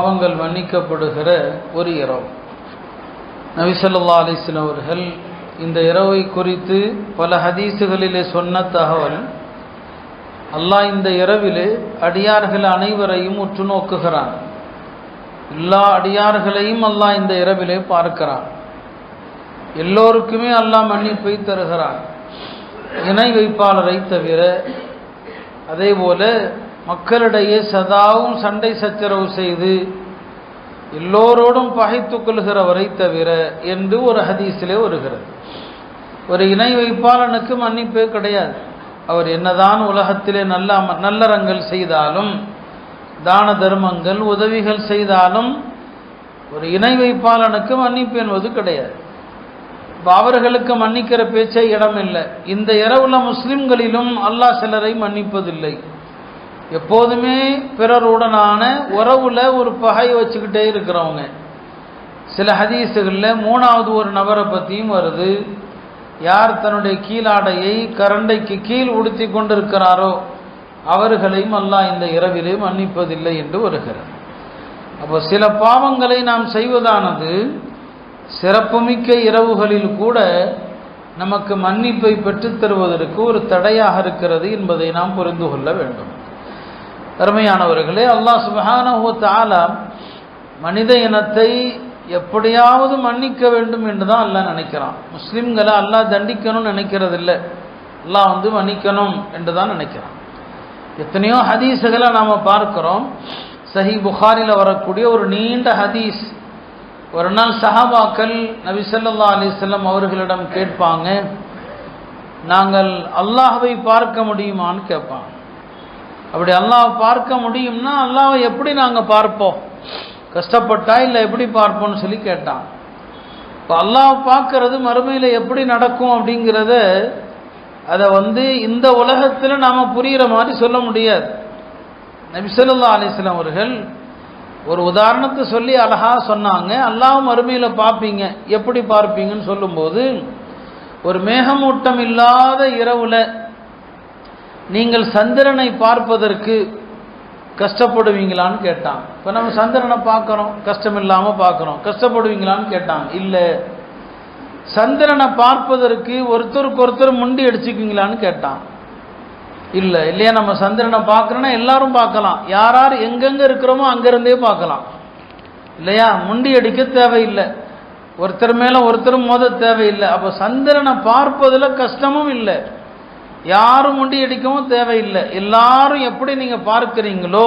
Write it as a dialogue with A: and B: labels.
A: பாவங்கள் மன்னிக்கப்படுகிற ஒரு இரவு. நபி ஸல்லல்லாஹு அலைஹி வஸல்லம் அவர்கள் இந்த இரவை குறித்து பல ஹதீஸுகளிலே சொன்ன தகவல், அல்லாஹ் இந்த இரவிலே அடியார்கள் அனைவரையும் உற்று நோக்குகிறான். எல்லா அடியார்களையும் அல்லாஹ் இந்த இரவிலே பார்க்கிறான். எல்லோருக்குமே அல்லாஹ் மன்னிப்பை தருகிறான், இணை வைப்பாளரை தவிர. அதே போல மக்களிடையே சதாவும் சண்டை சச்சரவு செய்து எல்லோரோடும் பகைத்து கொள்கிறவரை தவிர என்று ஒரு ஹதீஸிலே வருகிறது. ஒரு இணை வைப்பாளனுக்கு மன்னிப்பே கிடையாது. அவர் என்னதான் உலகத்திலே நல்லறங்கள் செய்தாலும், தான தர்மங்கள் உதவிகள் செய்தாலும், ஒரு இணை வைப்பாளனுக்கு மன்னிப்பு என்பது கிடையாது. அவர்களுக்கு மன்னிக்கிற பேச்சே இடமில்லை. இந்த இரவுல முஸ்லிம்களிலும் அல்லாஹ் சிலரை மன்னிப்பதில்லை. எப்போதுமே பிறருடனான உறவுல ஒரு பகை வச்சுக்கிட்டே இருக்கிறவங்க. சில ஹதீஸுகளில் மூணாவது ஒரு நபரை பற்றியும் வருது. யார் தன்னுடைய கீழாடையை கரண்டைக்கு கீழ் உடுத்தி கொண்டிருக்கிறாரோ அவர்களையும் அல்லாஹ் இந்த இரவிலே மன்னிப்பதில்லை என்று வருகிறது. அப்போ சில பாவங்களை நாம் செய்வதானது சிறப்புமிக்க இரவுகளில் கூட நமக்கு மன்னிப்பை பெற்றுத் தருவதற்கு ஒரு தடையாக இருக்கிறது என்பதை நாம் புரிந்து கொள்ள வேண்டும். அருமையானவர்களே, அல்லாஹ் சுப்ஹானஹு வ தஆலா மனித இனத்தை எப்படியாவது மன்னிக்க வேண்டும் என்று தான் அல்லாஹ் நினைக்கிறான். முஸ்லிம்களை அல்லாஹ் தண்டிக்கணும்னு நினைக்கிறது இல்லை, அல்லாஹ் மன்னிக்கணும் என்று தான் நினைக்கிறான். எத்தனையோ ஹதீஸுகளை நாம் பார்க்கிறோம். சஹீஹ் புகாரில் வரக்கூடிய ஒரு நீண்ட ஹதீஸ். ஒரு நாள் சஹாபாக்கள் நபி ஸல்லல்லாஹு அலைஹி வஸல்லம் அவர்களிடம் கேட்பாங்க, நாங்கள் அல்லாஹ்வை பார்க்க முடியுமான்னு கேட்பாங்க. அப்படி அல்லாஹ் பார்க்க முடியும்னா அல்லாஹ்வை எப்படி நாங்கள் பார்ப்போம், கஷ்டப்பட்டா இல்லை எப்படி பார்ப்போம்னு சொல்லி கேட்டான். இப்போ அல்லாஹ் பார்க்கறது மறுமையில் எப்படி நடக்கும் அப்படிங்கிறத அதை இந்த உலகத்தில் நாம் புரிகிற மாதிரி சொல்ல முடியாது. நபி ஸல்லல்லாஹு அலைஹி வஸல்லம் அவர்கள் ஒரு உதாரணத்தை சொல்லி அழகா சொன்னாங்க. அல்லாஹ் மறுமையில் பார்ப்பீங்க, எப்படி பார்ப்பீங்கன்னு சொல்லும்போது, ஒரு மேகமூட்டம் இல்லாத இரவுல நீங்கள் சந்திரனை பார்ப்பதற்கு கஷ்டப்படுவீங்களான்னு கேட்டாங்க. இப்போ நம்ம சந்திரனை பார்க்குறோம், கஷ்டம் இல்லாமல் பார்க்குறோம், கஷ்டப்படுவீங்களான்னு கேட்டாங்க. இல்லை. சந்திரனை பார்ப்பதற்கு ஒருத்தருக்கு ஒருத்தர் முண்டி அடிச்சுக்குவீங்களான்னு கேட்டான். இல்லை. இல்லையா, நம்ம சந்திரனை பார்க்குறோன்னா எல்லாரும் பார்க்கலாம், யார் யார் எங்கெங்கே இருக்கிறோமோ அங்கேருந்தே பார்க்கலாம், இல்லையா? முண்டி அடிக்க தேவையில்லை, ஒருத்தர் மேலே ஒருத்தர் மோத தேவையில்லை. அப்போ சந்திரனை பார்ப்பதில் கஷ்டமும் இல்லை, யாரும் முண்டி அடிக்கவும் தேவையில்லை. எல்லாரும் எப்படி நீங்கள் பார்க்குறீங்களோ